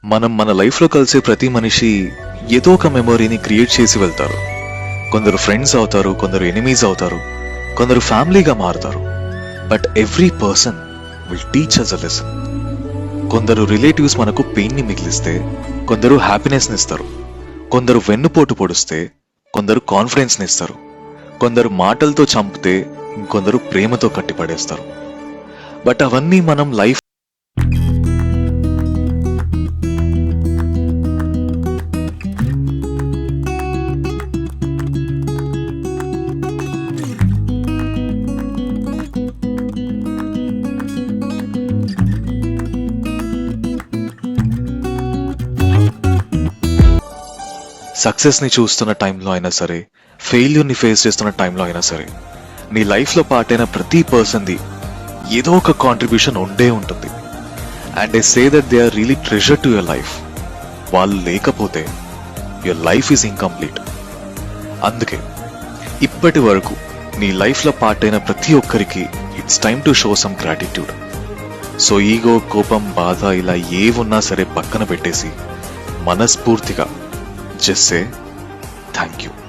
మనం మన లైఫ్లో కలిసే ప్రతి మనిషి ఏదో ఒక మెమొరీని క్రియేట్ చేసి వెళ్తారు. కొందరు ఫ్రెండ్స్ అవుతారు, కొందరు ఎనిమీస్ అవుతారు, కొందరు ఫ్యామిలీగా మారుతారు. But every person will teach us a lesson. కొందరు రిలేటివ్స్ మనకు పెయిన్ని మిగిలిస్తే కొందరు హ్యాపీనెస్ని ఇస్తారు. కొందరు వెన్నుపోటు పొడిస్తే కొందరు కాన్ఫిడెన్స్ని ఇస్తారు. కొందరు మాటలతో చంపితే ఇంకొందరు ప్రేమతో కట్టిపడేస్తారు. బట్ అవన్నీ మనం లైఫ్ సక్సెస్ని చూస్తున్న టైంలో అయినా సరే, ఫెయిల్యూర్ని ఫేస్ చేస్తున్న టైంలో అయినా సరే, నీ లైఫ్లో పార్ట్ అయిన ప్రతి పర్సన్ది ఏదో ఒక కాంట్రిబ్యూషన్ ఉండే ఉంటుంది. And I say that they are really treasure to your life. వాళ్ళు లేకపోతే యువర్ లైఫ్ ఈజ్ ఇన్కంప్లీట్. అందుకే ఇప్పటి వరకు నీ లైఫ్లో పార్ట్ అయిన ప్రతి ఒక్కరికి it's time to show some gratitude. So ego, కోపం, బాధ ఇలా ఏవున్నా సరే పక్కన పెట్టేసి మనస్ఫూర్తిగా just say thank you.